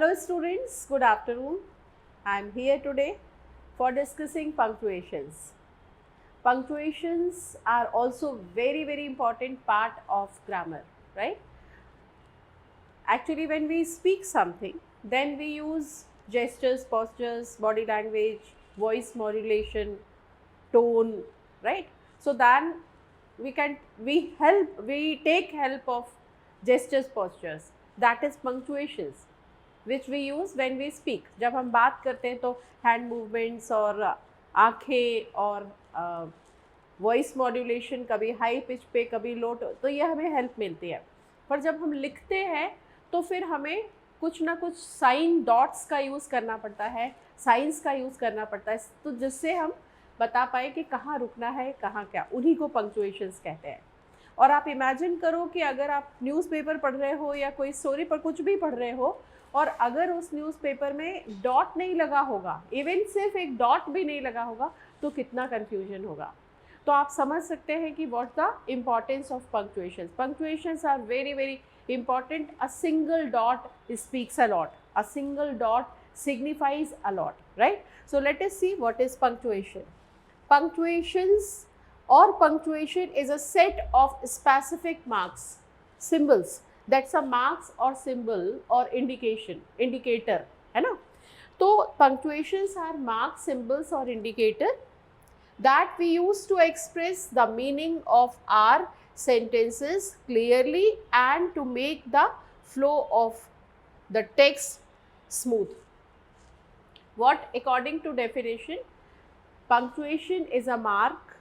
Hello students, good afternoon. I am here today for discussing punctuations. Punctuations are also very important part of grammar, right? Actually, when we speak something, then we use gestures, postures, body language, voice modulation, tone, right? So then we take help of gestures, postures, that is punctuations, which we use when we speak. जब हम बात करते हैं तो hand movements और आँखें और voice modulation, कभी हाई पिच पे कभी लो, तो ये हमें हेल्प मिलती है. पर जब हम लिखते हैं तो फिर हमें कुछ ना कुछ साइन डॉट्स का यूज़ करना पड़ता है, साइंस का यूज़ करना पड़ता है, तो जिससे हम बता पाए कि कहाँ रुकना है, कहाँ क्या, उन्हीं को पंक्चुएशंस कहते हैं. और आप इमेजिन करो कि अगर आप न्यूज़पेपर पढ़ रहे हो या कोई स्टोरी पर कुछ भी पढ़ रहे हो और अगर उस न्यूज़पेपर में डॉट नहीं लगा होगा, इवन सिर्फ एक डॉट भी नहीं लगा होगा, तो कितना कन्फ्यूजन होगा. तो आप समझ सकते हैं कि what the importance of punctuations. Punctuations are very important. A single dot speaks a lot. A single dot signifies a lot, right? So let us see what is punctuation. Punctuations or punctuation is a set of specific marks, symbols. That's a marks or symbol or indicator, है ना? तो punctuations are marks, symbols or indicator that we use to express the meaning of our sentences clearly and to make the flow of the text smooth. What, according to definition, punctuation is a mark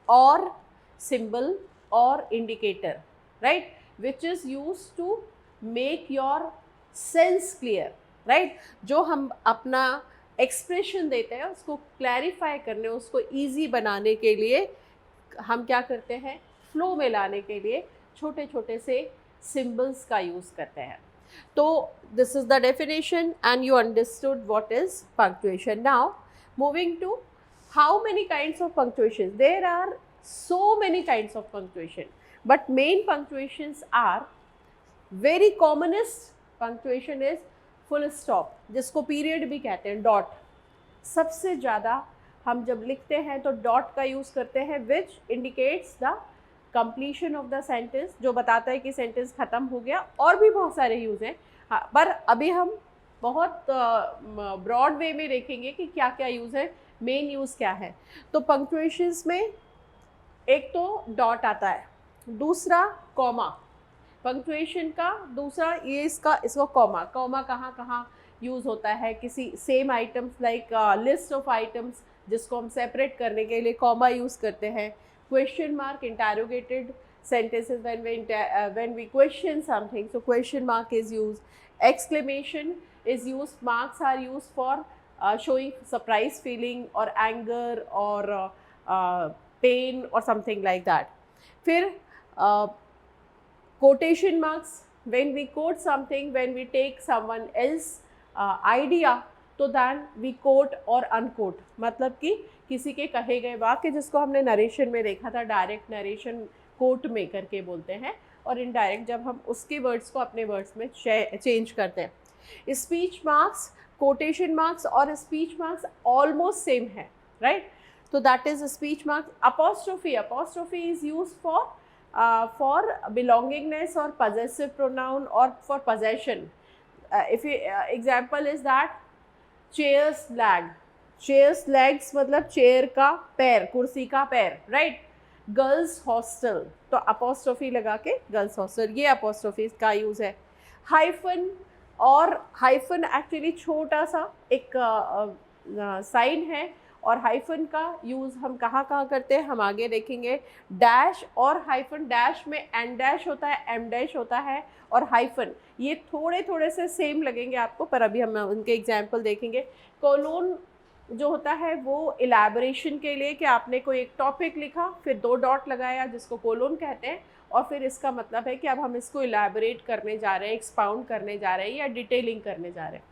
or symbol or indicator, right, which is used to make your sense clear, right? जो हम अपना expression देते हैं उसको clarify करने, उसको easy बनाने के लिए हम क्या करते हैं, फ्लो में लाने के लिए छोटे छोटे से सिंबल्स का यूज़ करते हैं. तो this is the definition and you understood what is punctuation. Now moving to how many kinds of punctuation. There are so many kinds of punctuation, but main punctuations are very commonest punctuation is full stop, जिसको period भी कहते हैं, dot. सबसे ज़्यादा हम जब लिखते हैं तो डॉट का यूज़ करते हैं, which indicates the completion of the sentence, जो बताता है कि सेंटेंस ख़त्म हो गया. और भी बहुत सारे यूज़ हैं, पर अभी हम बहुत ब्रॉड वे में देखेंगे कि क्या क्या यूज़ है, मेन यूज़ क्या है. तो पंक्चुएशंस में एक तो डॉट आता है, दूसरा कॉमा. पंक्चुएशन का दूसरा ये इसको कॉमा कहाँ यूज़ होता है, किसी same items like list of items जिसको हम सेपरेट करने के लिए कॉमा यूज़ करते हैं. Question mark, interrogated sentences when we question something, so question mark is used. Exclamation is used, marks are used for showing surprise feeling or anger or pain or something like that. फिर quotation marks, when we quote something, when we take someone else idea, तो then we coat और unquote, मतलब कि किसी के कहे गए वाक्य जिसको हमने नरेशन में देखा था, डायरेक्ट नरेशन कोट में करके बोलते हैं, और इनडायरेक्ट जब हम उसके वर्ड्स को अपने वर्ड्स में चेंज करते हैं. स्पीच मार्क्स, कोटेशन मार्क्स और स्पीच मार्क्स ऑलमोस्ट सेम है, राइट? तो that is speech marks. Apostrophe is use for belongingness और पजेसिव प्रोनाउन और for possession. If example is that chairs lag, chairs legs मतलब chair का पैर, कुर्सी का पैर, राइट? गर्ल्स हॉस्टल, तो अपोस्ट्रोफी लगा के गर्ल्स हॉस्टल, ये अपोस्ट्रोफी का यूज़ है. हाइफन, और हाइफन एक्चुअली छोटा सा एक साइन है, और हाइफन का यूज़ हम कहाँ करते हैं हम आगे देखेंगे. डैश और हाइफन, डैश में एन डैश होता है, एम डैश होता है, और हाइफन ये थोड़े से सेम लगेंगे आपको, पर अभी हम उनके एग्जाम्पल देखेंगे. कोलोन जो होता है वो इलेबोरेशन के लिए, कि आपने कोई एक टॉपिक लिखा फिर 2 डॉट लगाया, जिसको कोलोन कहते हैं, और फिर इसका मतलब है कि अब हम इसको इलेबोरेट करने जा रहे हैं, एक्सपाउंड करने जा रहे हैं या डिटेलिंग करने जा रहे हैं.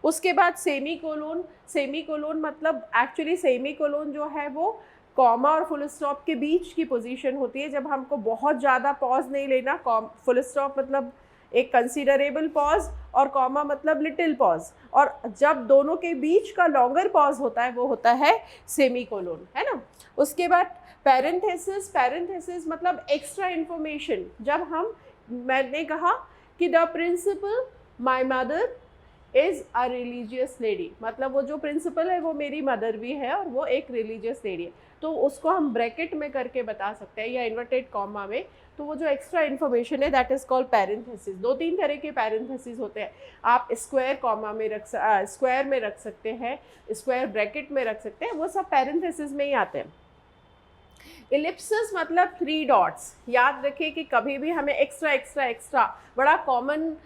उसके बाद सेमी कोलोन मतलब एक्चुअली सेमी कोलोन जो है वो कॉमा और फुल स्टॉप के बीच की पोजीशन होती है, जब हमको बहुत ज़्यादा पॉज नहीं लेना. फुल स्टॉप मतलब एक कंसिडरेबल पॉज और कॉमा मतलब लिटिल पॉज, और जब दोनों के बीच का लॉन्गर पॉज होता है वो होता है सेमीकोलन, है ना। उसके बाद पैरेंथेसिस, पैरेंथेसिस मतलब एक्स्ट्रा इन्फॉर्मेशन। जब मैंने कहा कि the principal my mother is a religious lady, मतलब वो जो प्रिंसिपल है वो मेरी मदर भी है और वो एक रिलीजियस लेडी है, तो उसको हम ब्रैकेट में करके बता सकते हैं या इन्वर्टेड कॉमा में। तो वो जो एक्स्ट्रा इन्फॉर्मेशन है दैट इज़ कॉल्ड पैरेंथेसिस। 2-3 तरह के पैरेंथेसिस होते हैं, आप स्क्वायर कॉमा में स्क्वायर में रख सकते हैं, स्क्वायर ब्रैकेट में रख सकते हैं, वो सब पैरेंथेसिस में ही आते हैं। इलिप्सिस मतलब 3 डॉट्स। याद रखिए कि कभी भी हमें एक्स्ट्रा एक्स्ट्रा एक्स्ट्रा, बड़ा कॉमन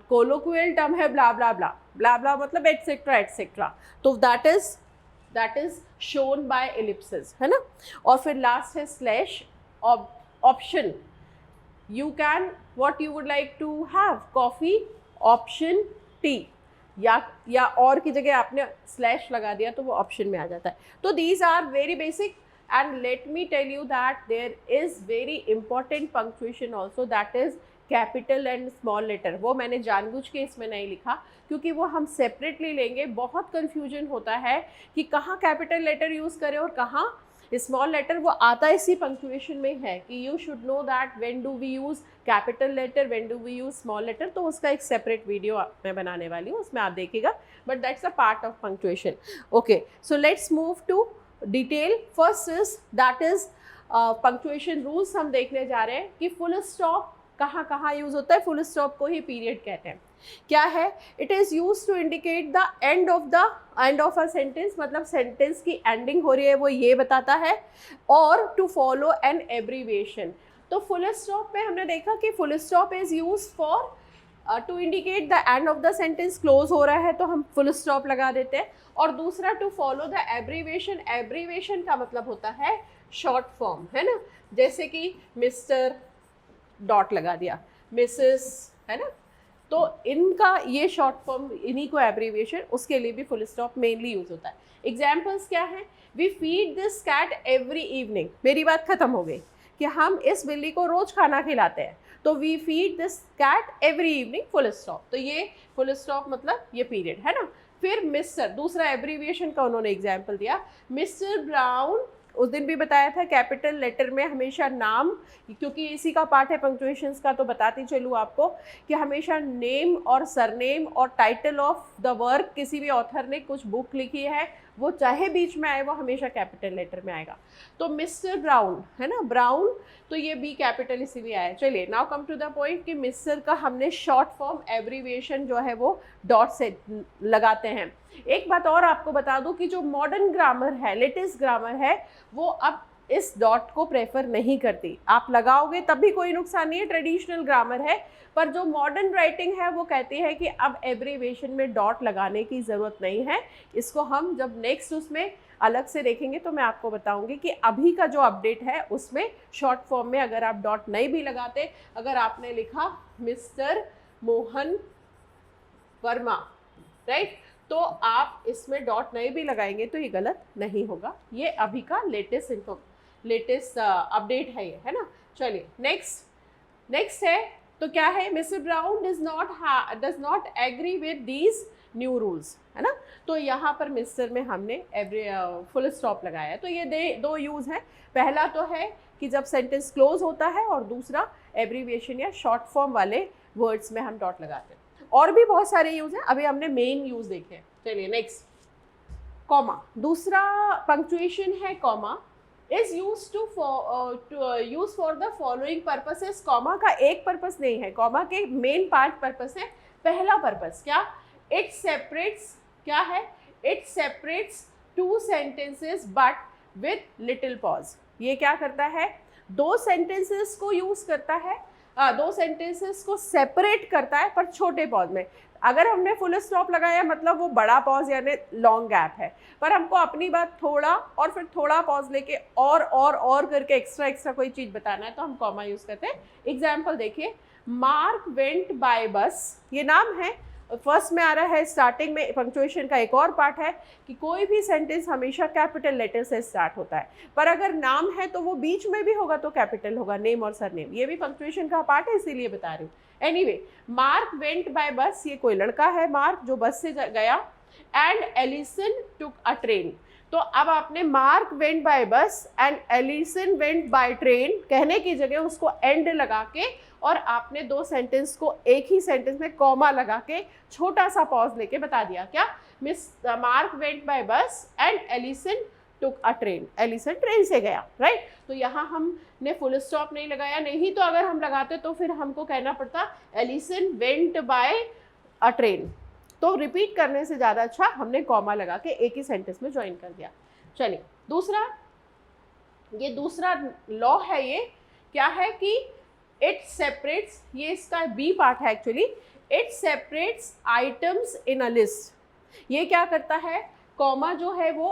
कोलोक्वियल टर्म है blah blah blah, blah blah मतलब एटसेट्रा एटसेट्रा, तो that is shown by ellipsis, है ना। और फिर लास्ट है slash option. You can what you would like to have, coffee option tea, या और की जगह आपने स्लैश लगा दिया तो वो ऑप्शन में आ जाता है। तो these are very basic, and let me tell you that there is very important punctuation also, that is capital and small letter। वो मैंने जानबूझ के इसमें नहीं लिखा क्योंकि वो हम सेपरेटली लेंगे। बहुत कन्फ्यूजन होता है कि कहाँ कैपिटल लेटर यूज़ करें और कहाँ स्मॉल लेटर, वो आता इसी पंक्चुएशन में है कि you should know that when do we use capital letter, when do we use small letter. तो उसका एक सेपरेट वीडियो मैं बनाने वाली हूँ, उसमें आप देखिएगा, but that's a part of punctuation. Okay, so let's move to detail. First is that is punctuation rules हम देखने जा रहे हैं कि फुल स्टॉप कहाँ कहाँ यूज़ होता है। फुल स्टॉप को ही पीरियड कहते हैं। क्या है? It is use to indicate the end of a sentence, मतलब सेंटेंस की एंडिंग हो रही है वो ये बताता है, और टू फॉलो एन एब्रीविएशन। तो फुल स्टॉप में हमने देखा कि full stop is use for to indicate the end of the sentence, close हो रहा है तो हम फुल स्टॉप लगा देते हैं। और दूसरा to follow the abbreviation. Abbreviation का मतलब होता है शॉर्ट फॉर्म, है ना, जैसे कि मिस्टर डॉट लगा दिया, मिसेस, है ना, तो इनका ये शॉर्ट फॉर्म, इन्हीं को एब्रीविएशन, उसके लिए भी फुल स्टॉप मेनली यूज होता है। एग्जाम्पल्स क्या हैं? We feed this cat every evening. मेरी बात खत्म हो गई कि हम इस बिल्ली को रोज खाना खिलाते हैं, तो we feed this cat every evening, full stop. तो ये फुल स्टॉप मतलब ये पीरियड, है ना। फिर मिस्टर, दूसरा एब्रीविएशन का उन्होंने एग्जाम्पल दिया, मिस्टर ब्राउन। उस दिन भी बताया था कैपिटल लेटर में हमेशा नाम, क्योंकि इसी का पार्ट है पंक्चुएशंस का, तो बताती चलूँ आपको कि हमेशा नेम और सरनेम और टाइटल ऑफ द वर्क, किसी भी ऑथर ने कुछ बुक लिखी है वो चाहे बीच में आए वो हमेशा कैपिटल लेटर में आएगा। तो मिस्टर ब्राउन, है ना, ब्राउन, तो ये बी कैपिटल इसीलिए आया। चलिए now come to the point कि मिस्टर का हमने शॉर्ट फॉर्म एब्रीविएशन जो है वो डॉट से लगाते हैं। एक बात और आपको बता दूं कि जो मॉडर्न ग्रामर है, लेटेस्ट ग्रामर है, वो अब इस डॉट को प्रेफर नहीं करती। आप लगाओगे तब भी कोई नुकसान नहीं है, ट्रेडिशनल ग्रामर है, पर जो मॉडर्न राइटिंग है वो कहती है कि अब एब्रीविएशन में डॉट लगाने की ज़रूरत नहीं है। इसको हम जब नेक्स्ट उसमें अलग से देखेंगे तो मैं आपको बताऊंगी कि अभी का जो अपडेट है उसमें शॉर्ट फॉर्म में अगर आप डॉट नहीं भी लगाते, अगर आपने लिखा मिस्टर मोहन वर्मा, राइट, तो आप इसमें डॉट नहीं भी लगाएंगे तो ये गलत नहीं होगा। ये अभी का लेटेस्ट अपडेट है ये, है ना। चलिए नेक्स्ट है, तो क्या है? Mister Brown does not agree with these new rules, है ना। तो यहाँ पर मिस्टर में हमने फुल स्टॉप लगाया है। तो ये दो यूज़ है। पहला तो है कि जब सेंटेंस क्लोज होता है, और दूसरा एब्रीविएशन या शॉर्ट फॉर्म वाले वर्ड्स में हम डॉट लगाते हैं। और भी बहुत सारे यूज़ हैं, अभी हमने मेन यूज़ देखे। चलिए नेक्स्ट, कॉमा। दूसरा पंक्चुएशन है comma, is use for the following purposes. Comma का एक पर्पस नहीं है, कॉमा के मेन पार्ट पर्पस है। पहला पर्पस क्या? इट सेपरेट्स, क्या है? It separates two sentences but with little pause. ये क्या करता है? दो सेंटेंसेस को यूज करता है, दो सेंटेंसेस को सेपरेट करता है पर छोटे पॉज में। अगर हमने फुल स्टॉप लगाया मतलब वो बड़ा पॉज यानी लॉन्ग गैप है, पर हमको अपनी बात थोड़ा और फिर थोड़ा पॉज लेके और करके एक्स्ट्रा कोई चीज़ बताना है तो हम कॉमा यूज़ करते हैं। एग्जाम्पल देखिए, मार्क वेंट बाय बस, ये नाम है, फर्स्ट में आ रहा है, स्टार्टिंग में पंक्चुएशन का एक और पार्ट है कि कोई भी सेंटेंस हमेशा कैपिटल लेटर से स्टार्ट होता है, पर अगर नाम है तो वो बीच में भी होगा तो कैपिटल होगा, नेम और सरनेम, ये भी पंक्चुएशन का पार्ट है, इसीलिए बता रही हूँ। एनीवे, मार्क वेंट बाय बस, ये कोई लड़का है मार्क जो बस से गया, and Allison took a train. तो अब आपने Mark went by bus and Alison went by train कहने की जगह उसको एंड लगा के और आपने दो सेंटेंस को एक ही सेंटेंस में कॉमा लगा के छोटा सा पॉज लेके बता दिया, क्या miss Mark went by bus and Allison took a train, Alison train से गया, राइट। तो यहाँ हमने फुल स्टॉप नहीं लगाया, नहीं तो अगर हम लगाते तो फिर हमको कहना पड़ता Alison went by a train. तो रिपीट करने से ज़्यादा अच्छा हमने कॉमा लगा के एक ही सेंटेंस में ज्वाइन कर दिया। चलिए दूसरा, ये दूसरा लॉ है, ये क्या है कि इट सेपरेट्स, ये इसका बी पार्ट है actually, it separates items in a list. ये क्या करता है, कॉमा जो है वो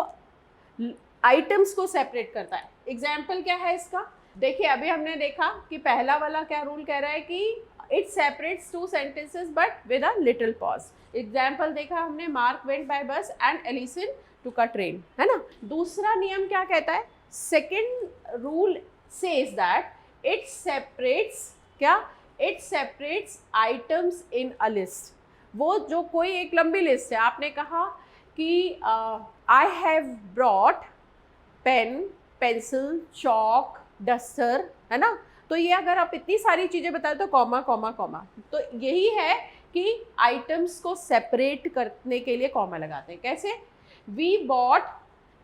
आइटम्स को सेपरेट करता है। एग्जाम्पल क्या है इसका, देखिए अभी हमने देखा कि पहला वाला क्या रूल कह रहा है कि it separates two sentences but with a little pause. Example देखा हमने, Mark went by bus and Allison took a train, है ना। दूसरा नियम क्या कहता है, second rule says that it separates, क्या, it separates items in a list. वो जो कोई एक लंबी लिस्ट है, आपने कहा कि I have brought pen, pencil, chalk, duster, है ना। तो ये अगर आप इतनी सारी चीज़ें बताए तो कॉमा कॉमा कॉमा, तो यही है कि आइटम्स को सेपरेट करने के लिए कॉमा लगाते हैं। कैसे, we bought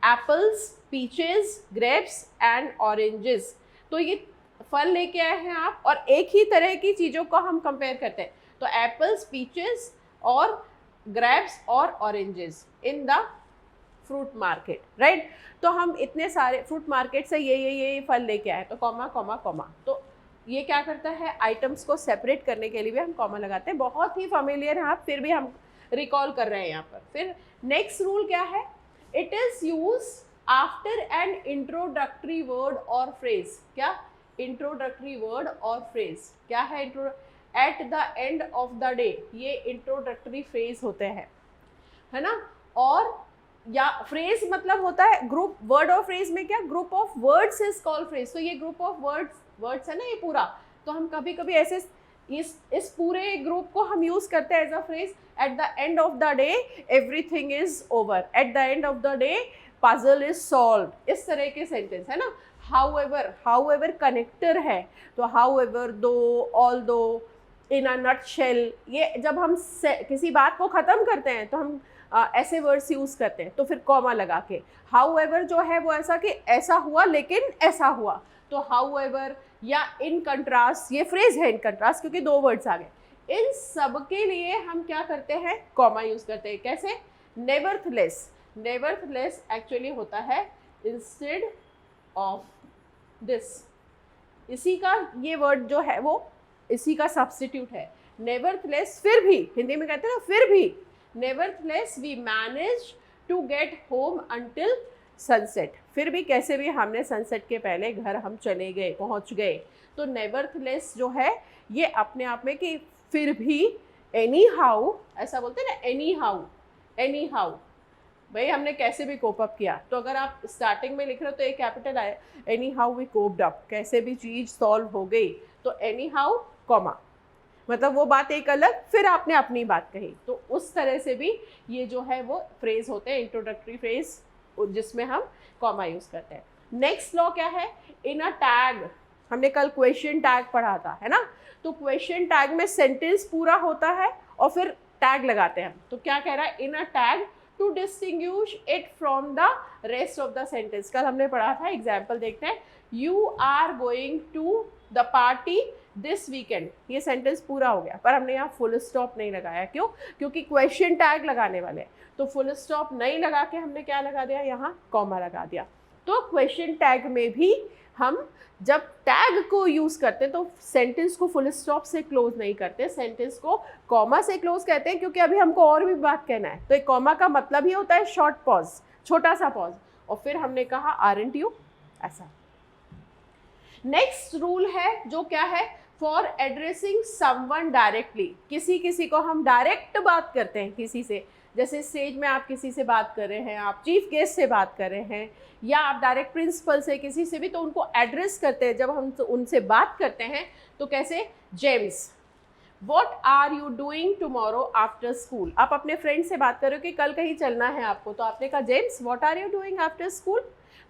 apples, peaches, grapes and oranges. तो ये फल लेके आए हैं आप और एक ही तरह की चीज़ों को हम कंपेयर करते हैं, तो एप्पल्स, पीचेस और ग्रेप्स और oranges in the fruit market, right. तो हम इतने सारे फ्रूट मार्केट से ये फल लेके आए, तो कॉमा कॉमा कॉमा। तो ये क्या करता है, आइटम्स को सेपरेट करने के लिए भी हम कॉमा लगाते हैं। बहुत ही फेमिलियर है आप, फिर भी हम रिकॉल कर रहे हैं यहाँ पर। फिर नेक्स्ट रूल क्या है, it is use after N introductory word और फ्रेज। क्या, इंट्रोडक्टरी वर्ड और फ्रेज क्या है, eight the end of the day, ये इंट्रोडक्टरी फ्रेज होते हैं, है ना। और या फ्रेज मतलब होता है ग्रुप, वर्ड और फ्रेज में क्या, group of words is called phrase. तो ये ग्रुप ऑफ वर्ड्स है ना ये पूरा, तो हम कभी कभी ऐसे इस पूरे ग्रुप को हम यूज करते हैं as a phrase. At the end of the day everything is over, at the end of the day puzzle is solve, इस तरह के सेंटेंस है ना। हाउएवर कनेक्टर है, तो हाउएवर, दो, ऑल दो, इन अ नटशेल, ये जब हम किसी बात को ख़त्म करते हैं तो हम ऐसे वर्ड्स यूज़ करते हैं, तो फिर कॉमा लगा के। हाउएवर जो है वो ऐसा कि ऐसा हुआ लेकिन ऐसा हुआ, तो हाउएवर, या इन कंट्रास्ट, ये फ्रेज है इन कंट्रास्ट क्योंकि दो वर्ड्स आ गए। इन सब के लिए हम क्या करते हैं, कॉमा यूज़ करते हैं। कैसे, नेवरथलेस, नेवरथलेस एक्चुअली होता है इंस्टेड ऑफ दिस, इसी का ये वर्ड जो है वो इसी का सब्स्टिट्यूट है। नेवरथलेस, फिर भी, हिंदी में कहते हैं ना फिर भी, nevertheless we manage to get home until sunset, फिर भी कैसे भी हमने सनसेट के पहले घर हम चले गए, पहुंच गए। तो नेवरथलेस जो है ये अपने आप में कि फिर भी, एनी हाउ, ऐसा बोलते हैं ना, एनी हाउ, एनी हाउ, भाई हमने कैसे भी कोप अप किया। तो अगर आप स्टार्टिंग में लिख रहे हो तो एक कैपिटल आए, anyhow we coped up, कैसे भी चीज़ सॉल्व हो गई, तो एनी हाउ कॉमा, मतलब वो बात एक अलग, फिर आपने अपनी बात कही। तो उस तरह से भी ये जो है वो फ्रेज होते हैं, इंट्रोडक्टरी फ्रेज, जिसमें हम कॉमा यूज़ करते हैं। नेक्स्ट लॉ क्या है, इन अ टैग, हमने कल क्वेश्चन टैग पढ़ा था, है ना। तो क्वेश्चन टैग में सेंटेंस पूरा होता है और फिर टैग लगाते हैं। तो क्या कह रहा है, in a tag to distinguish it from the rest of the sentence, कल हमने पढ़ा था। एग्जाम्पल देखते हैं, you are going to the party this weekend, ये सेंटेंस पूरा हो गया, पर हमने यहाँ फुल स्टॉप नहीं लगाया। क्यों, क्योंकि क्वेश्चन टैग लगाने वाले हैं, तो फुल स्टॉप नहीं लगा के हमने क्या लगा दिया, यहाँ कॉमा लगा दिया। तो क्वेश्चन टैग में भी हम जब टैग को यूज़ करते हैं तो सेंटेंस को फुल स्टॉप से क्लोज नहीं करते, सेंटेंस को कॉमा से क्लोज कहते हैं, क्योंकि अभी हमको और भी बात कहना है। तो एक कॉमा का मतलब ही होता है शॉर्ट पॉज, छोटा सा पॉज, और फिर हमने कहा आरंट यू, ऐसा। नेक्स्ट रूल है जो क्या है, फॉर एड्रेसिंग समवन डायरेक्टली, किसी किसी को हम डायरेक्ट बात करते हैं किसी से, जैसे स्टेज में आप किसी से बात कर रहे हैं, आप चीफ गेस्ट से बात कर रहे हैं, या आप डायरेक्ट प्रिंसिपल से किसी से भी, तो उनको एड्रेस करते हैं जब हम तो उनसे बात करते हैं तो कैसे, James. What are you doing tomorrow after school, आप अपने फ्रेंड से बात कर रहे हो कि कल कहीं चलना है आपको, तो आपने कहा James what are you doing after school,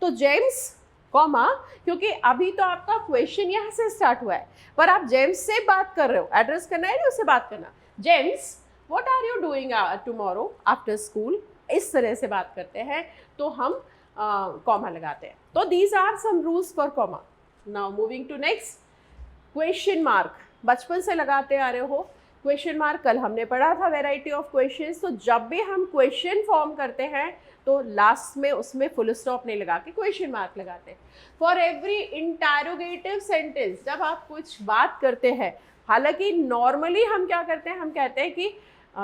तो जेम्स कॉमा, क्योंकि अभी तो आपका क्वेश्चन यहाँ से स्टार्ट हुआ है, पर आप जेम्स से बात कर रहे हो, एड्रेस करना है ना, उससे बात करना, James what are you doing tomorrow after school, इस तरह से बात करते हैं तो हम कॉमा लगाते हैं। तो these are some rules for comma. Now moving to next, question mark, बचपन से लगाते आ रहे हो क्वेश्चन मार्क, कल हमने पढ़ा था वेराइटी ऑफ क्वेश्चंस, तो जब भी हम क्वेश्चन फॉर्म करते हैं तो लास्ट में उसमें फुल स्टॉप नहीं लगा के क्वेश्चन मार्क लगाते हैं। फॉर एवरी इंटरोगेटिव सेंटेंस, जब आप कुछ बात करते हैं, हालांकि नॉर्मली हम क्या करते हैं, हम कहते हैं कि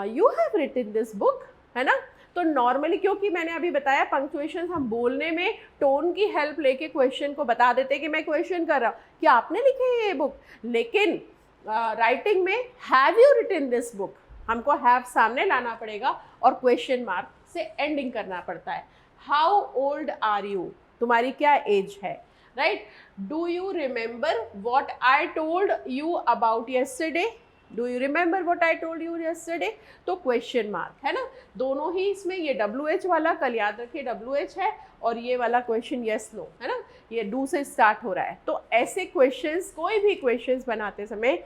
you have written this book, है ना, तो नॉर्मली क्योंकि मैंने अभी बताया पंक्चुएशन हम बोलने में टोन की हेल्प लेके क्वेश्चन को बता देते हैं कि मैं क्वेश्चन कर रहा हूँ कि आपने लिखी है ये बुक, लेकिन राइटिंग में have you written this book, हमको हैव सामने लाना पड़ेगा और क्वेश्चन मार्क से एंडिंग करना पड़ता है। हाउ ओल्ड आर यू, तुम्हारी क्या एज है, right. Do you remember what I told you about yesterday, do you remember what I told you yesterday, तो क्वेश्चन मार्क है ना, दोनों ही इसमें, ये WH वाला कल याद रखिए WH है, और ये वाला क्वेश्चन यस नो है ना, ये डू से स्टार्ट हो रहा है। तो ऐसे क्वेश्चंस, कोई भी क्वेश्चंस बनाते समय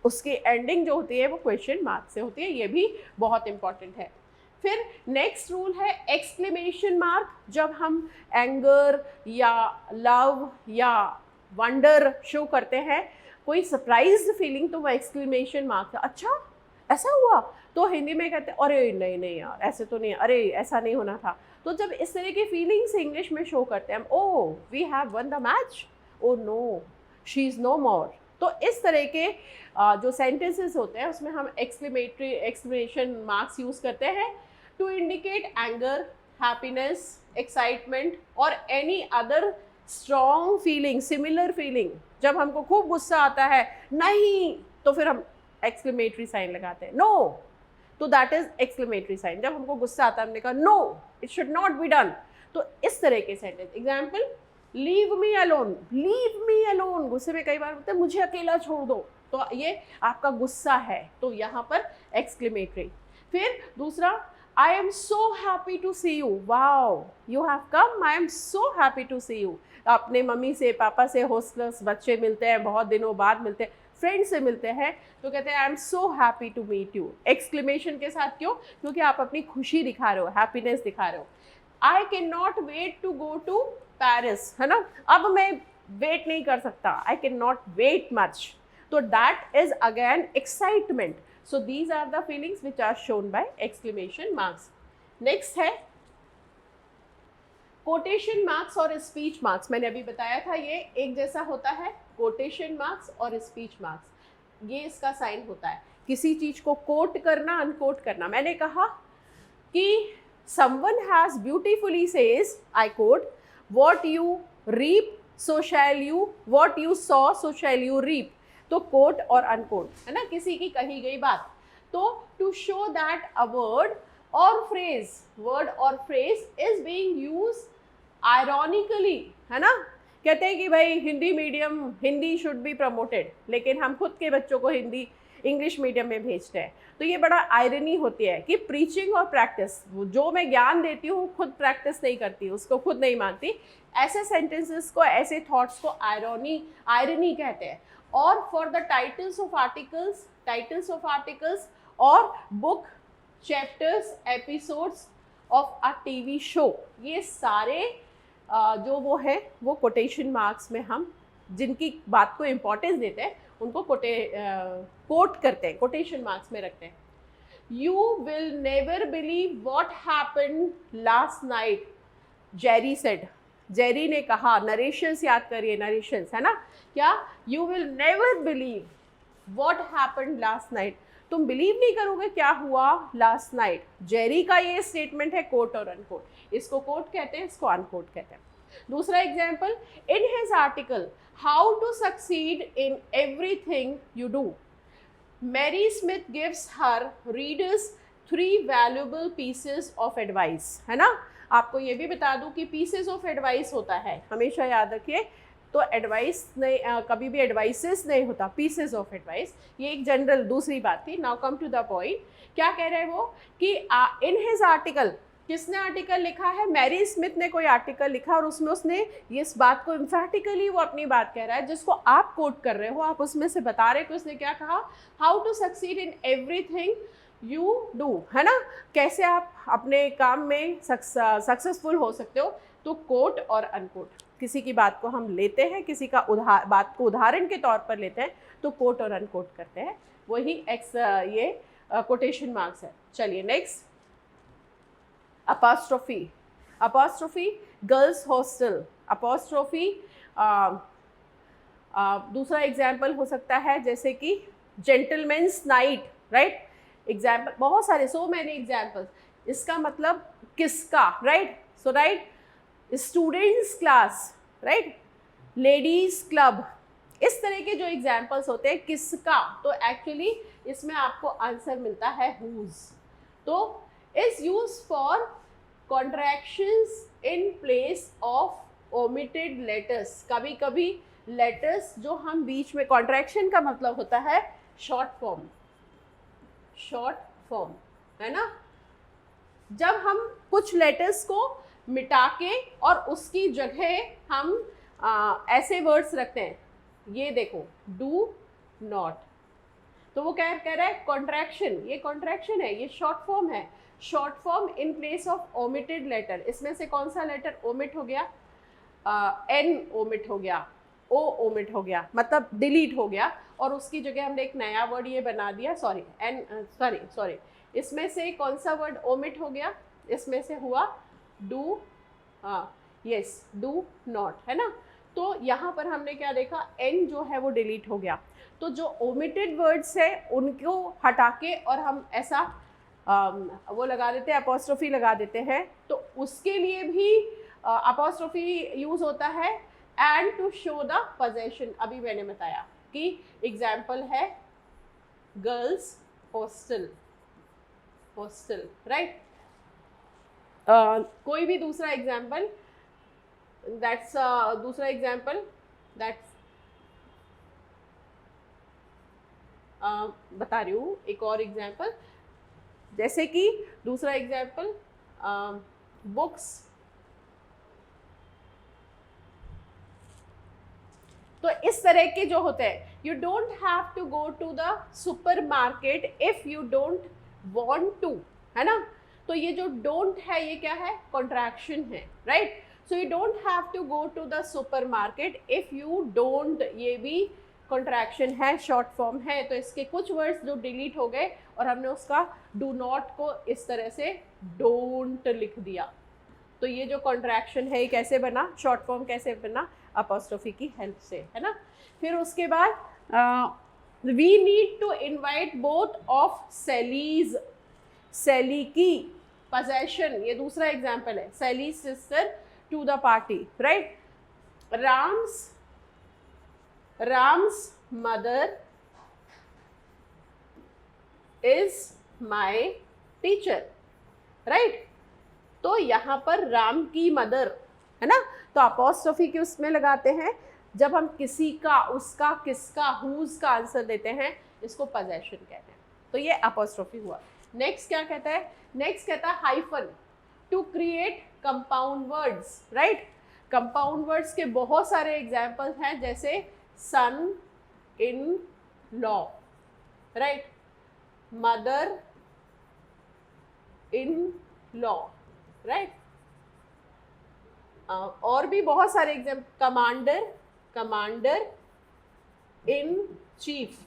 उसकी एंडिंग जो होती है वो क्वेश्चन मार्क से होती है, ये भी बहुत इंपॉर्टेंट है। फिर नेक्स्ट रूल है एक्सक्लेमेशन मार्क, जब हम एंगर या लव या वंडर शो करते हैं, कोई सरप्राइज फीलिंग, तो वो एक्सक्लेमेशन मार्क है, अच्छा ऐसा हुआ, तो हिंदी में कहते हैं अरे नहीं नहीं यार ऐसे तो नहीं, अरे ऐसा नहीं होना था। तो जब इस तरह की फीलिंग्स इंग्लिश में शो करते हैं, oh we have won the match, oh no she is no more, तो इस तरह के जो सेंटेंसेस होते हैं उसमें हम एक्सक्लेमेशन मार्क्स यूज़ करते हैं to indicate anger, happiness, excitement और any other strong feeling, similar feeling. जब हमको खूब गुस्सा आता है, नहीं, तो फिर हम एक्सक्लेमेटरी साइन लगाते हैं, नो, तो दैट इज एक्सक्लेमेटरी साइन। जब हमको गुस्सा आता है, हमने कहा no it should not be done, तो इस तरह के sentence. Example, leave me alone, leave me alone, गुस्से में कई बार बोलते हैं मुझे अकेला छोड़ दो, तो ये आपका गुस्सा है, तो यहाँ पर एक्सक्लेमेटरी। फिर दूसरा, I am so happy to see you. Wow, you have come. I am so happy to see you. अपने मम्मी से, पापा से, हॉस्टलर्स बच्चे मिलते हैं, बहुत दिनों बाद मिलते हैं, फ्रेंड से मिलते हैं, तो कहते हैं I am so happy to meet you, exclamation के साथ। क्यों? क्योंकि आप अपनी खुशी दिखा रहे हो, हैप्पीनेस दिखा रहे हो। I can not wait to go to Paris, है ना, अब मैं वेट नहीं कर सकता, I can not wait much, तो that is again excitement. So these are the feelings which are shown by exclamation marks. Next है quotation marks और speech marks। मैंने अभी बताया था ये एक जैसा होता है, quotation marks और speech marks, ये इसका साइन होता है, किसी चीज को कोट करना, अनकोट करना। मैंने कहा कि someone has beautifully says, I quote, what you reap so shall you, what you sow so shall you reap, तो कोट और अनकोट है ना, किसी की कही गई बात। तो to show that a word और फ्रेज, वर्ड और phrase is being use ironically, है ना, कहते हैं कि भाई Hindi medium, Hindi should be promoted, लेकिन हम खुद के बच्चों को हिंदी इंग्लिश मीडियम में भेजते हैं, तो ये बड़ा आयरनी होती है कि प्रीचिंग और प्रैक्टिस, जो मैं ज्ञान देती हूँ खुद प्रैक्टिस नहीं करती, उसको खुद नहीं मानती, ऐसे सेंटेंसेस को, ऐसे थॉट्स को आयरनी कहते हैं। और for the titles of articles और book, chapters, episodes of a TV show, ये सारे जो वो है वो कोटेशन मार्क्स में हम जिनकी बात को इम्पोर्टेंस देते हैं उनको कोट करते हैं, कोटेशन मार्क्स में रखते हैं। You will never believe what happen last night, Jerry said, Jerry ने कहा, नरेशंस याद करिए, नरेशंस है ना, क्या, you will never believe what happen last night, तुम बिलीव नहीं करोगे क्या हुआ लास्ट नाइट। जेरी का ये स्टेटमेंट है कोट और अनकोट, इसको कोट कहते हैं, इसको अनकोट कहते हैं। दूसरा example, in his article how to succeed in everything you do, Mary Smith gives her readers 3 valuable pieces of advice, है ना। आपको ये भी बता दूं कि पीसेस ऑफ एडवाइस होता है, हमेशा याद रखिए। तो एडवाइस नहीं, कभी भी एडवाइसेस नहीं होता, पीसेस ऑफ एडवाइस। ये एक जनरल दूसरी बात थी। Now come to the point, क्या कह रहे हैं वो कि इन हिज आर्टिकल, किसने आर्टिकल लिखा है, मैरी स्मिथ ने कोई आर्टिकल लिखा और उसमें उसने इस बात को इम्फैटिकली वो अपनी बात कह रहा है जिसको आप कोट कर रहे हो, आप उसमें से बता रहे हो कि उसने क्या कहा, how to succeed in everything you do, है ना, कैसे आप अपने काम में सक्सेसफुल हो सकते हो। तो कोट और अनकोट, किसी की बात को हम लेते हैं, किसी का बात को उदाहरण के तौर पर लेते हैं तो कोट और अनकोट करते हैं, वही ये कोटेशन मार्क्स है। चलिए next, apostrophe. Apostrophe girls hostel, apostrophe दूसरा एग्जाम्पल हो सकता है जैसे कि जेंटलमैन्स नाइट, राइट। एग्जाम्पल बहुत सारे, सो मैनी एग्जाम्पल्स। इसका मतलब किसका, right. So right, students class, right, ladies club, इस तरह के जो एग्जाम्पल्स होते हैं किसका, तो एक्चुअली इसमें आपको आंसर मिलता है हुज। तो is use for contractions in place of omitted letters. कभी कभी लेटर्स जो हम बीच में, कॉन्ट्रैक्शन का मतलब होता है शॉर्ट फॉर्म, शॉर्ट फॉर्म, है ना। जब हम कुछ लेटर्स को मिटा के और उसकी जगह हम ऐसे वर्ड्स रखते हैं, ये देखो डू नॉट, तो वो क्या कह रहा है, कॉन्ट्रैक्शन, ये कॉन्ट्रैक्शन है, ये शॉर्ट फॉर्म है। Short form in place of omitted letter, इसमें से कौन सा लेटर ओमिट हो गया, एन ओमिट हो गया, ओ ओमिट हो गया, मतलब डिलीट हो गया, और उसकी जगह हमने एक नया वर्ड ये बना दिया, सॉरी, इसमें से कौन सा वर्ड ओमिट हो गया, इसमें से हुआ डू, यस, डू नॉट, है ना। तो यहाँ पर हमने क्या देखा, एन जो है वो डिलीट हो गया। तो जो ओमिटेड वर्ड्स है उनको हटा के और हम ऐसा वो लगा देते हैं, अपॉस्ट्रोफी लगा देते हैं, तो उसके लिए भी अपॉस्ट्रोफी यूज होता है। And to show the possession, अभी मैंने बताया कि एग्जाम्पल है गर्ल्स हॉस्टल, हॉस्टल, राइट। कोई भी दूसरा एग्जाम्पल, दैट्स दूसरा एग्जाम्पल, दैट्स बता रही हूँ एक और एग्जाम्पल, जैसे कि दूसरा एग्जाम्पल बुक्स। तो इस तरह के जो होते हैं, you don't have to go to the supermarket if you don't want to, है ना। तो ये जो डोंट है ये क्या है, कॉन्ट्रैक्शन है, right. So you don't have to go to the supermarket if you don't, ये भी कॉन्ट्रैक्शन है, शॉर्ट फॉर्म है। तो इसके कुछ वर्ड्स जो डिलीट हो गए और हमने उसका डू नॉट को इस तरह से डोंट लिख दिया। तो ये जो कॉन्ट्रैक्शन है ये कैसे बना, शॉर्ट फॉर्म कैसे बना, अपॉस्ट्रोफी की हेल्प से, है ना। फिर उसके बाद we need to invite both of Sallys, Sally की possession, ये दूसरा एग्जाम्पल है, Sally sister to the party, right. Ram's mother is my teacher, right. तो यहाँ पर राम की मदर, है ना, तो अपॉस्ट्रोफी की उसमें लगाते हैं जब हम किसी का, उसका, किसका, हुज का आंसर देते हैं, इसको पोजेशन कहते हैं। तो ये अपॉस्ट्रोफी हुआ। नेक्स्ट क्या कहता है, नेक्स्ट कहता है hyphen, to create compound words, right. Compound words के बहुत सारे एग्जाम्पल्स हैं, जैसे son in law, right, mother in law, right. और भी बहुत सारे एग्जाम्पल, कमांडर इन चीफ,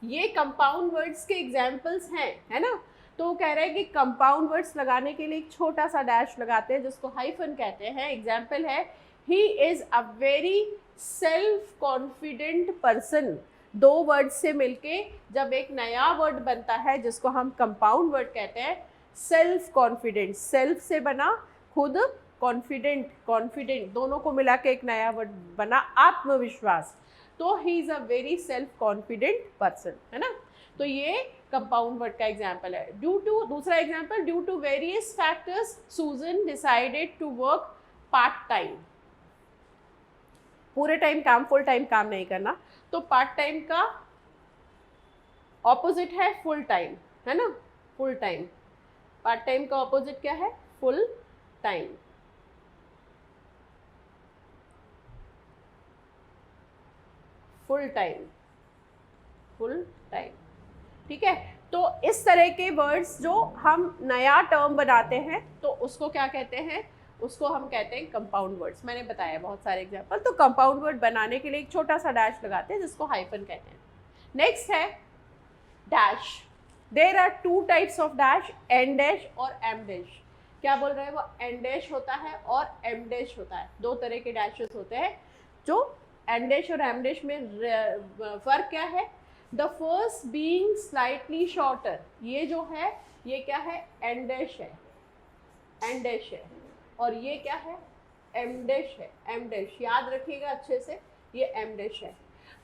ये कंपाउंड वर्ड्स के एग्जाम्पल्स हैं, है ना। तो वो कह रहा है कि कंपाउंड वर्ड्स लगाने के लिए एक छोटा सा डैश लगाते हैं जिसको हाइफन कहते हैं। एग्जाम्पल है, he is a very self confident person. दो वर्ड से मिलके जब एक नया वर्ड बनता है जिसको हम कंपाउंड वर्ड कहते हैं, सेल्फ कॉन्फिडेंट, सेल्फ से बना खुद, कॉन्फिडेंट, कॉन्फिडेंट दोनों को मिला के एक नया वर्ड बना आत्मविश्वास, तो he is a very self confident person, है ना। तो ये कंपाउंड वर्ड का एग्जाम्पल है। ड्यू टू, दूसरा example, due to various factors Susan decided to work part time. पूरे टाइम काम, फुल टाइम काम नहीं करना, तो पार्ट टाइम का ऑपोजिट है फुल टाइम, है ना, फुल टाइम। पार्ट टाइम का ऑपोजिट क्या है? Full time. Full time, full time, ठीक है। तो इस तरह के वर्ड्स जो हम नया टर्म बनाते हैं तो उसको क्या कहते हैं? उसको हम कहते हैं कंपाउंड वर्ड्स। मैंने बताया बहुत सारे एग्जांपल। तो कंपाउंड वर्ड बनाने के लिए एक छोटा सा डैश लगाते हैं जिसको हाइफन कहते हैं। नेक्स्ट है dash. There are two types of dash, en dash और एम डैश। क्या बोल रहे हैं वो? एन डैश होता है और एम डैश होता है। दो तरह के डैशेस होते हैं। जो एन डैश और एम डैश में फ़र्क क्या है? The first being slightly shorter, ये जो है ये क्या है? एन डैश है, एन डैश है। और ये क्या है? एम डैश है, एम डैश। याद रखिएगा अच्छे से, ये एम डैश है।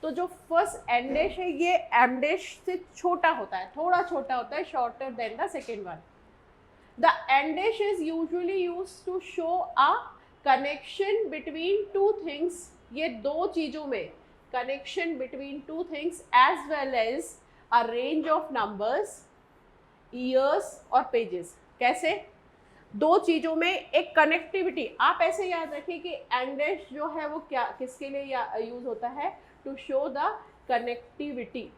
तो जो फर्स्ट एन डैश है ये एम डैश से छोटा होता है, थोड़ा छोटा होता है, shorter than the second one. The en dash is usually used to show a connection between two things. ये दो चीज़ों में connection between two things as well as a range of numbers, years और पेजेस। कैसे? दो चीज़ों में एक कनेक्टिविटी। आप ऐसे याद रखिए कि एन डैश जो है वो क्या, किसके लिए यूज़ होता है? टू शो द कनेक्टिविटी,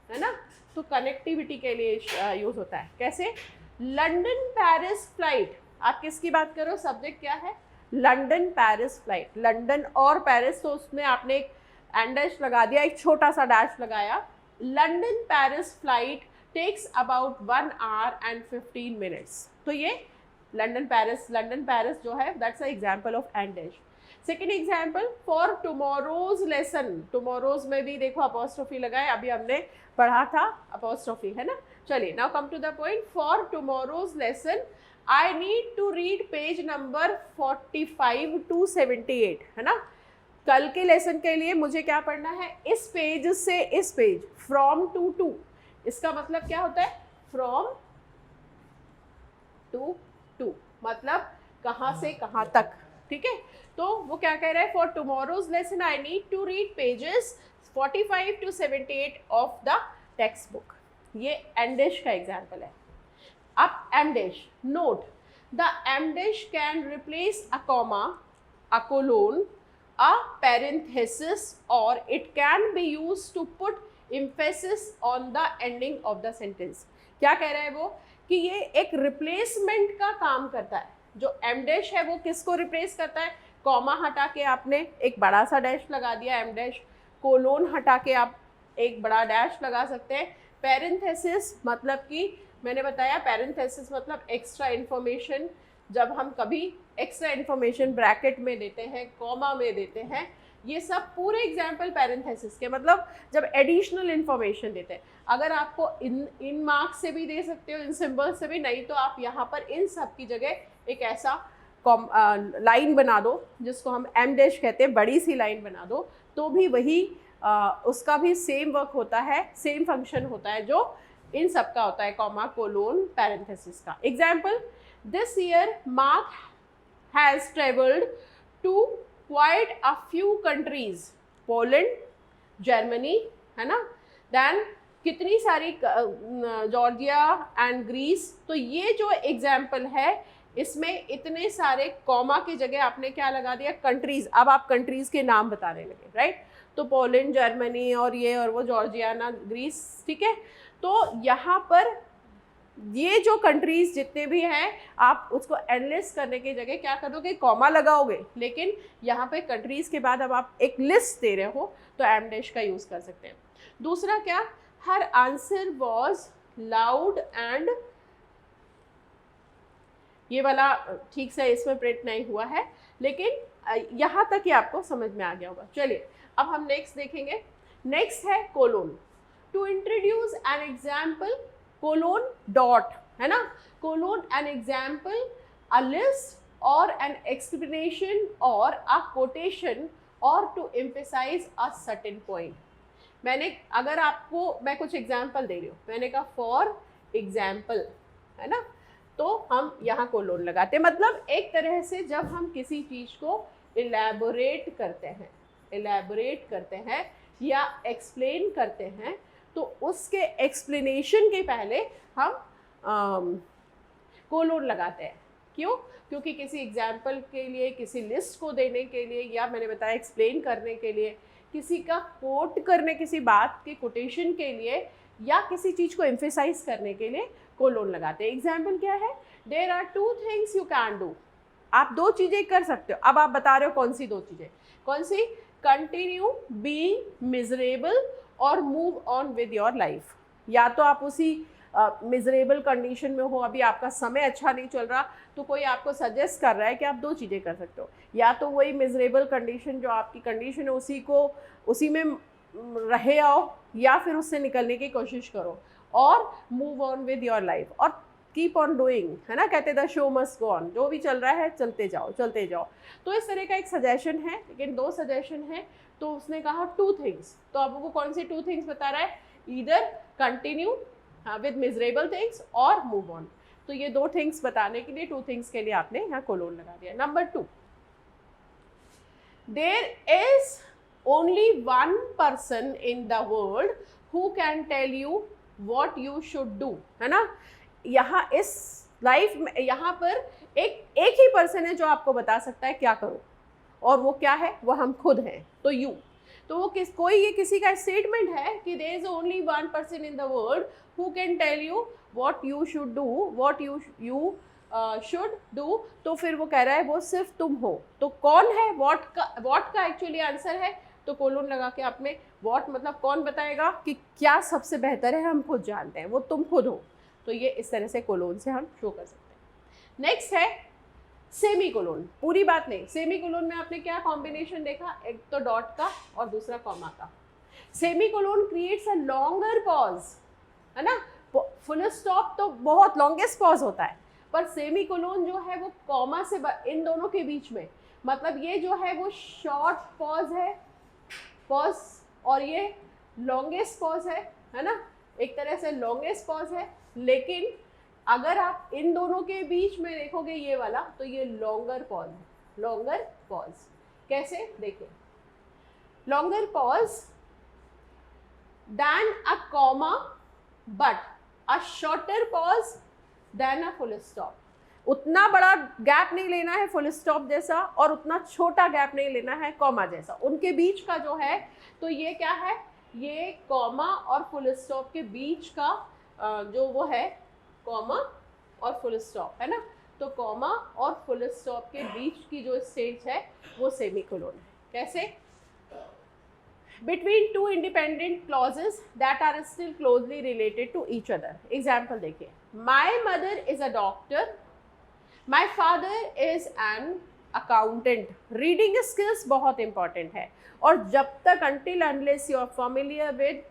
है ना। तो कनेक्टिविटी के लिए यूज़ होता है। कैसे? London Paris flight. आप किसकी बात करो? सब्जेक्ट क्या है? London Paris flight. लंदन और पेरिस, तो उसमें आपने एक एन डैश लगा दिया, एक छोटा सा डैश लगाया। London Paris flight takes about 1 hour and 15 minutes। तो ये लंदन पेरिस जो है that's a example of en dash. Second example, for tomorrow's lesson. Tomorrow's में भी देखो अपॉस्ट्रोफी लगाए, अभी हमने पढ़ा था अपॉस्ट्रोफी, है ना। चलिए now come to the point. For tomorrow's lesson I need to read page number 45 to 78, है ना। कल के लेसन के लिए मुझे क्या पढ़ना है? इस पेज से इस पेज, फ्रॉम टू। इसका मतलब क्या होता है? फ्रॉम टू, मतलब कहाँ से कहाँ तक, ठीक है। तो वो क्या कह रहा है? For tomorrow's lesson I need to read pages 45 to 78 of the textbook. ये एन डैश का एग्जाम्पल है। अब em dash. Note, the em dash can replace a comma, a colon, a parenthesis, or it can be used to put emphasis on the ending of the sentence। क्या कह रहा है वो? कि ये एक रिप्लेसमेंट का काम करता है। जो एम डैश है वो किसको रिप्लेस करता है? कॉमा हटा के आपने एक बड़ा सा डैश लगा दिया, एम डैश। कोलोन हटा के आप एक बड़ा डैश लगा सकते हैं। पैरेंथेसिस मतलब कि मैंने बताया, पैरेंथेसिस मतलब एक्स्ट्रा इन्फॉर्मेशन। जब हम कभी एक्स्ट्रा इन्फॉर्मेशन ब्रैकेट में देते हैं, कॉमा में देते हैं, ये सब पूरे एग्जाम्पल पैरेंथेसिस के, मतलब जब एडिशनल इन्फॉर्मेशन देते हैं। अगर आपको इन मार्क्स से भी दे सकते हो, इन सिंबल से भी, नहीं तो आप यहाँ पर इन सब की जगह एक ऐसा लाइन बना दो जिसको हम एम डैश कहते हैं, बड़ी सी लाइन बना दो, तो भी वही उसका भी सेम वर्क होता है, सेम फंक्शन होता है जो इन सब का होता है, कॉमा, कोलोन, पैरेंथेसिस का। Example, this year Mark has travelled to quite a few countries, Poland, Germany, है ना, देन कितनी सारी जॉर्जिया एंड ग्रीस। तो ये जो एग्जाम्पल है इसमें इतने सारे कॉमा की जगह आपने क्या लगा दिया? कंट्रीज। अब आप कंट्रीज के नाम बताने लगे, राइट। तो पोलैंड, जर्मनी और ये और वो, जॉर्जियाना, ग्रीस, ठीक है। तो यहाँ पर ये जो कंट्रीज जितने भी हैं, आप उसको एनलिस्ट करने की जगह क्या करोगे? कॉमा लगाओगे। लेकिन यहाँ पे कंट्रीज के बाद अब आप एक लिस्ट दे रहे हो तो एम डैश का यूज़ कर सकते हैं। दूसरा क्या? हर आंसर वॉज लाउड एंड, ये वाला ठीक से इसमें प्रिंट नहीं हुआ है, लेकिन यहाँ तक ही आपको समझ में आ गया होगा। चलिए अब हम नेक्स्ट देखेंगे। Next is colon. To introduce an example, colon dot, है ना, colon an example, a list or an explanation or a quotation or to emphasize a certain point. मैंने अगर आपको मैं कुछ एग्जाम्पल दे रही हूँ, मैंने कहा फॉर एग्जाम्पल, है ना, तो हम यहाँ कोलोन लगाते हैं। मतलब एक तरह से जब हम किसी चीज़ को इलेबोरेट करते हैं या एक्सप्लेन करते हैं, तो उसके एक्सप्लेनेशन के पहले हम कोलोन लगाते हैं। क्यों? क्योंकि किसी एग्जाम्पल के लिए, किसी लिस्ट को देने के लिए, या मैंने बताया एक्सप्लेन करने के लिए, किसी का कोट करने, किसी बात के कोटेशन के लिए, या किसी चीज़ को एम्फेसाइज करने के लिए कोलोन लगाते हैं। एग्जाम्पल क्या है? There are 2 things you can do. आप 2 चीज़ें कर सकते हो। अब आप बता रहे हो कौन सी 2 चीज़ें? कौन सी? कंटिन्यू बीइंग मिजरेबल और move on with your life. या तो आप उसी मिजरेबल कंडीशन में हो, अभी आपका समय अच्छा नहीं चल रहा, तो कोई आपको सजेस्ट कर रहा है कि आप 2 चीज़ें कर सकते हो। या तो वही मिजरेबल कंडीशन जो आपकी कंडीशन है उसी में रहे आओ, या फिर उससे निकलने की कोशिश करो, और move on with your life, और कीप ऑन डूइंग, है ना, कहते the show must go on, जो भी चल रहा है चलते जाओ। तो इस तरह का एक सजेशन है, लेकिन 2 सजेशन है, तो उसने कहा 2 थिंग्स। तो अब वो कौन सी 2 थिंग्स बता रहा है? Either continue with miserable things और मूव ऑन। तो ये 2 थिंग्स बताने के लिए, 2 थिंग्स के लिए आपने यहाँ कोलोन लगा दिया। Number 2, there is only 1 person in the world who can tell you what you should do, है ना। यहाँ इस लाइफ में, यहाँ पर एक ही पर्सन है जो आपको बता सकता है क्या करो, और वो क्या है? वो हम खुद हैं। तो यू, तो वो ये किसी का स्टेटमेंट है कि there is only 1 person in the world who can tell you what you should do, what you should do। तो फिर वो कह रहा है वो सिर्फ तुम हो। तो कौन है? what का एक्चुअली आंसर है, तो कोलोन लगा के आपने what मतलब कौन बताएगा कि क्या सबसे बेहतर है, हम खुद जानते हैं, वो तुम खुद हो। तो ये इस तरह से कोलोन से हम शो कर सकते हैं। नेक्स्ट है सेमी कोलोन। पूरी बात नहीं, सेमी कोलोन में आपने क्या कॉम्बिनेशन देखा? एक तो डॉट का और दूसरा कॉमा का। Semicolon creates a longer pause, है ना। फुल स्टॉप तो बहुत लॉन्गेस्ट पॉज होता है, पर सेमी कोलोन जो है वो कॉमा से इन दोनों के बीच में, मतलब ये जो है वो शॉर्ट पॉज है, और ये लॉन्गेस्ट पॉज है ना, एक तरह से लॉन्गेस्ट पॉज है। लेकिन अगर आप इन दोनों के बीच में देखोगे ये वाला, तो ये लॉन्गर पॉज है। लॉन्गर पॉज कैसे? देखिए, longer pause than a comma but a shorter pause than a full stop. उतना बड़ा गैप नहीं लेना है फुल स्टॉप जैसा, और उतना छोटा गैप नहीं लेना है कॉमा जैसा। उनके बीच का जो है, तो ये क्या है? ये कॉमा और फुल स्टॉप के बीच का जो वो है, कॉमा और फुल स्टॉप, है ना। तो कॉमा और फुल स्टॉप के बीच की जो स्टेज है वो सेमी कोलोन है। कैसे? between 2 independent clauses that are still closely related to each other. Example देखिए, my mother is a doctor, my father is an accountant. Reading skills बहुत important है, और जब तक until unless you are familiar with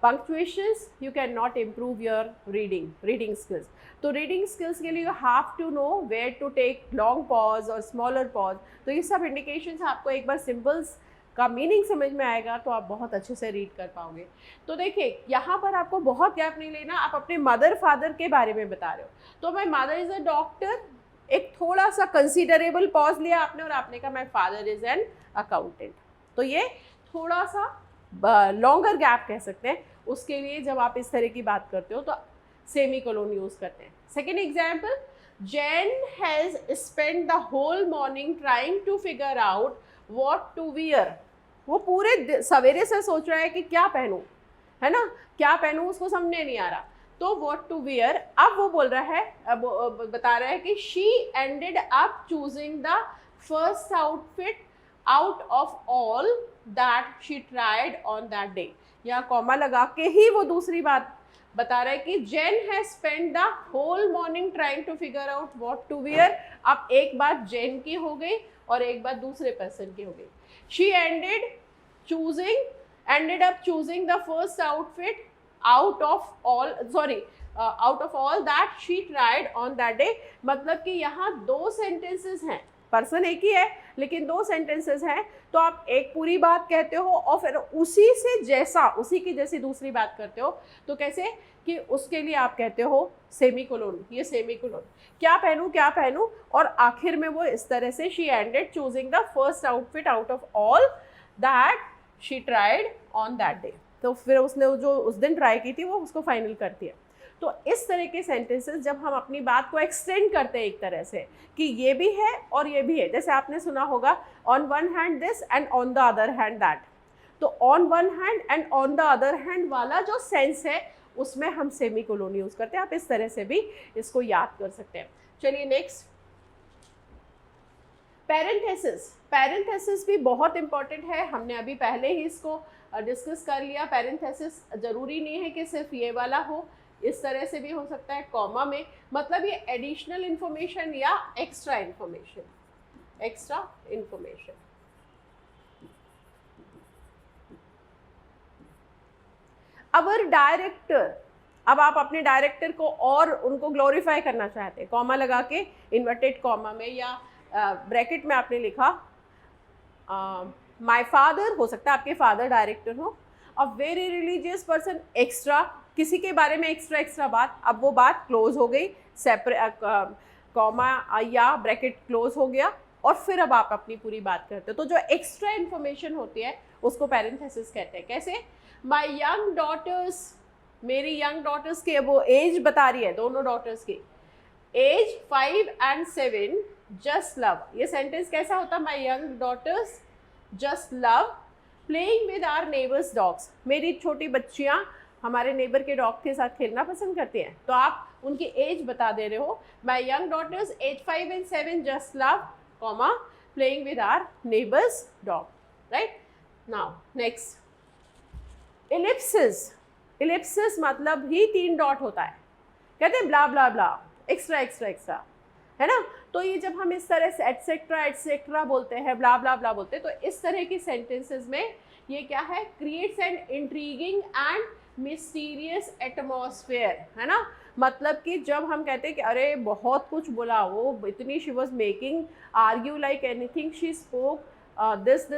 punctuations you cannot improve your reading skills. तो reading skills के लिए you have to know where to take long pause और smaller pause. तो ये सब indications आपको एक बार symbols का मीनिंग समझ में आएगा तो आप बहुत अच्छे से रीड कर पाओगे। तो देखिए, यहाँ पर आपको बहुत गैप नहीं लेना। आप अपने मदर फादर के बारे में बता रहे हो, तो my mother is a doctor, एक थोड़ा सा कंसीडरेबल पॉज लिया आपने, और आपने कहा my father is an accountant. तो ये थोड़ा सा लॉन्गर गैप कह सकते हैं। उसके लिए जब आप इस तरह की बात करते हो तो सेमी कोलोन यूज़ करते हैं। Second example, Jen has spent the whole morning trying to figure out what to wear. वो पूरे सवेरे से सोच रहा है कि क्या पहनूं, है ना, क्या पहनूं, उसको समझ नहीं आ रहा। तो what to wear, अब वो बोल रहा है, अब बता रहा है कि she ended up choosing the first outfit out of all that she tried on that day. यहाँ कॉमा लगा के ही वो दूसरी बात बता रहा है कि Jane has spend the whole morning trying to figure out what to wear. अब एक बात जेन की हो गई और एक बात दूसरे पर्सन की हो गई। She ended up choosing the first outfit out of all that she tried on that day, मतलब कि यहाँ दो सेंटेंसेस हैं, पर्सन एक ही है लेकिन दो सेंटेंसेस हैं, तो आप एक पूरी बात कहते हो और फिर उसी की जैसी दूसरी बात करते हो। तो कैसे कि उसके लिए आप कहते हो सेमीकोलन, ये सेमीकोलन, क्या पहनूं, और आखिर में वो इस तरह से she ended choosing the first outfit out of all that she tried on that day. तो फिर उसने जो उस दिन ट्राई की थी वो उसको फाइनल कर दिया। तो इस तरह के सेंटेंसेस जब हम अपनी बात को एक्सटेंड करते हैं एक तरह से कि ये भी है और ये भी है, जैसे आपने सुना होगा on one hand this and on the other hand that, तो on one hand and on the other hand वाला जो सेंस है उसमें हम सेमीकोलन यूज करते हैं। आप इस तरह से भी इसको याद कर सकते हैं। चलिए नेक्स्ट, पैरेंथेसिस। पैरेंथेसिस भी बहुत इंपॉर्टेंट है, हमने अभी पहले ही इसको डिस्कस कर लिया। पैरेंथेसिस जरूरी नहीं है कि सिर्फ ये वाला हो, इस तरह से भी हो सकता है कॉमा में, मतलब ये एडिशनल इंफॉर्मेशन या एक्स्ट्रा इंफॉर्मेशन। अवर डायरेक्टर, अब आप अपने डायरेक्टर को और उनको ग्लोरीफाई करना चाहते हैं, कॉमा लगा के इन्वर्टेड कॉमा में या ब्रैकेट में आपने लिखा माय फादर, हो सकता है आपके फादर डायरेक्टर हो। A very religious person, extra, किसी के बारे में एक्स्ट्रा बात, अब वो बात क्लोज हो गई, सेपरेट कॉमा या ब्रैकेट क्लोज हो गया और फिर अब आप अपनी पूरी बात करते हो। तो जो एक्स्ट्रा इन्फॉर्मेशन होती है उसको पैरेंथेसिस कहते हैं। कैसे, माय यंग डॉटर्स, मेरी यंग डॉटर्स की वो एज बता रही है, दोनों डॉटर्स की एज 5 and 7 जस्ट लव। ये सेंटेंस कैसा होता है, my young daughters just love playing with our neighbours dogs, मेरी छोटी बच्चियाँ हमारे नेबर के डॉग के साथ खेलना पसंद करती हैं। तो आप उनकी एज बता दे रहे हो, my young daughters age 5 and 7 just love comma playing with our neighbours dog, right. Now next, ellipsis मतलब ही 3 डॉट होता है, कहते हैं ब्ला ब्ला ब्ला, एक्स्ट्रा, है ना। तो ये जब हम इस तरह से एटसेट्रा बोलते हैं, ब्ला ब्ला ब्ला बोलते हैं, तो इस तरह की सेंटेंसेस में ये क्या है, creates an intriguing and mysterious atmosphere, है ना। मतलब कि जब हम कहते हैं कि अरे बहुत कुछ बोला वो, इतनी she was making argue like anything, she spoke this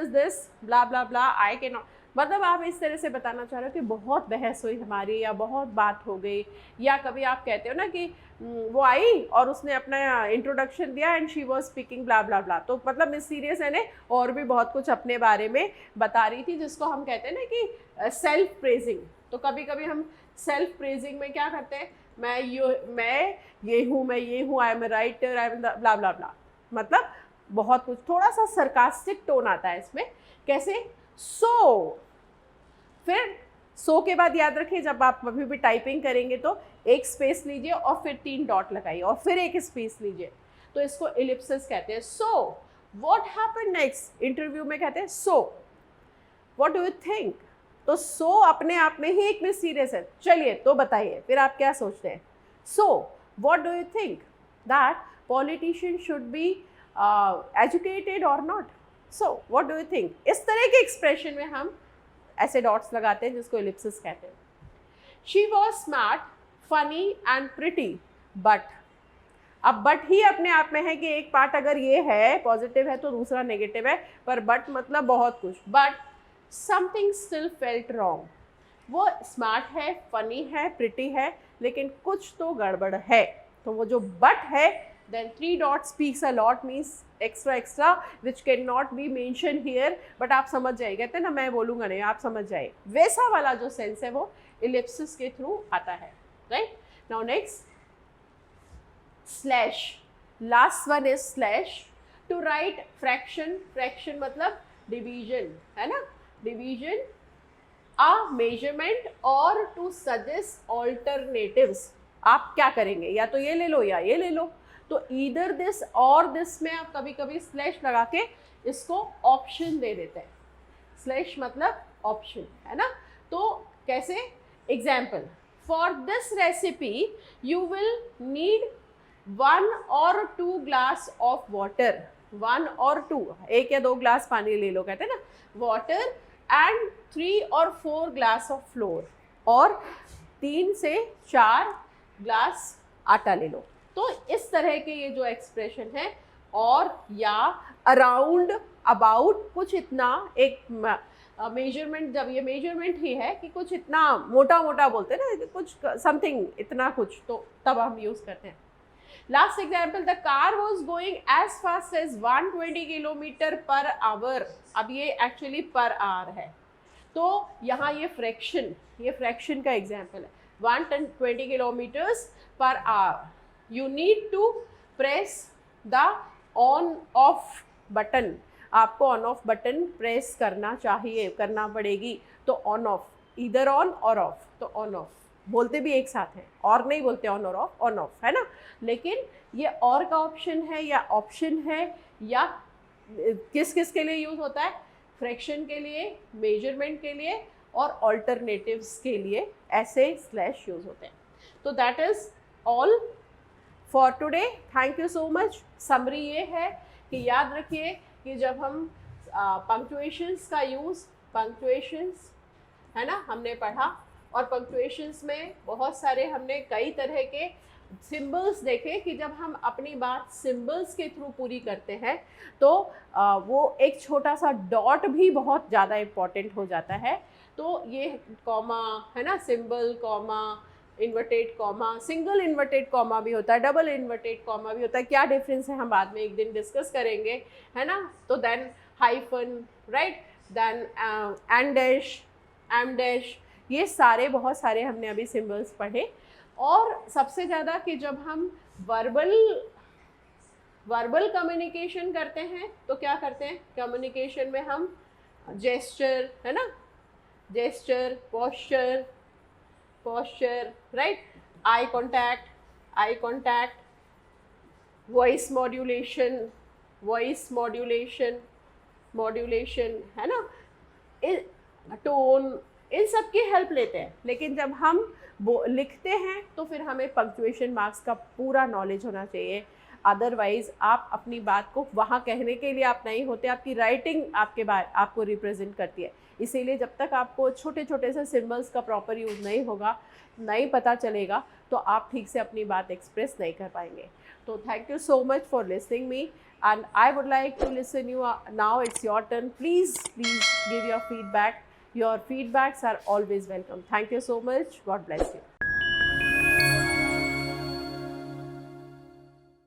blah blah blah, I can not, मतलब आप इस तरह से बताना चाह रहे हो कि बहुत बहस हुई हमारी या बहुत बात हो गई। या कभी आप कहते हो ना कि वो आई और उसने अपना इंट्रोडक्शन दिया and she was speaking blah blah ब्ला, तो मतलब मिस्टीरियस है ने और भी बहुत कुछ अपने बारे में बता रही थी, जिसको हम कहते हैं ना कि सेल्फ प्रेजिंग। तो कभी कभी हम सेल्फ प्रेजिंग में क्या करते हैं, मैं ये हूँ, I am writer, I am blah blah blah, मतलब बहुत कुछ, थोड़ा सा सरकास्टिक टोन आता है इसमें। कैसे, सो, फिर सो के बाद याद रखिए जब आप कभी भी टाइपिंग करेंगे तो एक स्पेस लीजिए और फिर 3 डॉट लगाइए और फिर एक स्पेस लीजिए, तो इसको इलिप्सिस कहते हैं। So what happened next, interview में कहते हैं so what do you think, तो सो अपने आप में ही एक मिस्टीरियस है। चलिए तो बताइए फिर आप क्या सोचते हैं। So what do you think that politician should be educated और not, so what do you think, इस तरह के एक्सप्रेशन में हम ऐसे डॉट्स लगाते हैं जिसको इलिप्सिस कहते हैं। She was smart, funny and pretty, but, अब बट ही अपने आप में है कि एक पार्ट अगर ये है पॉजिटिव है तो दूसरा नेगेटिव है, पर बट मतलब बहुत कुछ, but something still felt wrong, वो स्मार्ट है, फनी है, प्रिटी है, लेकिन कुछ तो गड़बड़ है। तो वो जो बट है, then 3 dots speaks a lot means extra which cannot be mentioned here, but आप समझ जाइए, कहते हैं ना मैं बोलूँगा नहीं, आप समझ जाइए, वैसा वाला जो सेंस है वो इलिप्सिस के थ्रू आता है, right. Now next, slash, last one is slash to right fraction, fraction मतलब डिवीजन, है ना, डिवीजन, अ मेजरमेंट और टू सजेस्ट ऑल्टरनेटिव्स, आप क्या करेंगे, या तो ये ले लो या ये ले लो, तो ईदर दिस और दिस में आप कभी कभी स्लैश लगा के इसको ऑप्शन दे देते हैं, स्लैश मतलब ऑप्शन, है ना। तो कैसे, example, for this recipe you will need 1 or 2 glass of water, 1 or 2, 1 या 2 ग्लास पानी ले लो, कहते हैं ना, water, and 3 or 4 glass of floor, और 3 से 4 ग्लास आटा ले लो। तो इस तरह के ये जो एक्सप्रेशन है, और या अराउंड, अबाउट, कुछ इतना, एक मेजरमेंट, जब ये मेजरमेंट ही है कि कुछ इतना मोटा मोटा बोलते हैं ना, कुछ समथिंग इतना कुछ, तो तब हम यूज़ करते हैं। Last example, the car was going as fast as 120 kilometre per hour. अब ये एक्चुअली पर आवर है, तो यहाँ ये फ्रैक्शन का एग्जाम्पल है। 120 kilometres per hour. You need to press the on off button. आपको ऑन ऑफ बटन प्रेस करना चाहिए, करना पड़ेगी। तो ऑन ऑफ, इधर ऑन और ऑफ, तो ऑन ऑफ बोलते भी एक साथ हैं, और नहीं बोलते ऑन और ऑफ, ऑन ऑफ है ना। लेकिन ये और का ऑप्शन है या ऑप्शन है, या किस किस के लिए यूज़ होता है? फ्रैक्शन के लिए, मेजरमेंट के लिए और ऑल्टरनेटिव्स के लिए ऐसे स्लैश यूज़ होते हैं। तो that is all for today. Thank you so much. Summary ये है कि याद रखिए कि जब हम पंक्चुएशंस का यूज़, पंक्चुएशंस है ना हमने पढ़ा, और पंक्चुएशंस में बहुत सारे हमने कई तरह के सिंबल्स देखे कि जब हम अपनी बात सिंबल्स के थ्रू पूरी करते हैं तो वो एक छोटा सा डॉट भी बहुत ज़्यादा इम्पॉर्टेंट हो जाता है। तो ये कॉमा है ना, symbol, comma, inverted comma, single inverted comma भी होता है, डबल इन्वर्टेड कॉमा भी होता है। क्या डिफरेंस है हम बाद में एक दिन डिस्कस करेंगे, है ना। तो then hyphen, right, then en dash, em dash, ये सारे बहुत सारे हमने अभी सिंबल्स पढ़े। और सबसे ज़्यादा कि जब हम वर्बल कम्युनिकेशन करते हैं तो क्या करते हैं? कम्युनिकेशन में हम जेस्चर, है ना, gesture, posture, right, eye contact, voice modulation, है ना, टोन, इन सब की हेल्प लेते हैं। लेकिन जब हम लिखते हैं तो फिर हमें पंक्चुएशन मार्क्स का पूरा नॉलेज होना चाहिए। अदरवाइज़ आप अपनी बात को वहाँ कहने के लिए आप नहीं होते, आपकी राइटिंग आपको रिप्रेजेंट करती है। इसीलिए जब तक आपको छोटे छोटे से सिम्बल्स का प्रॉपर यूज़ नहीं होगा, नहीं पता चलेगा, तो आप ठीक से अपनी बात एक्सप्रेस नहीं कर पाएंगे। तो thank you so much for listening me, and I would like to listen you now. It's your turn. Please give your feedback. Your feedbacks are always welcome. Thank you so much. God bless you.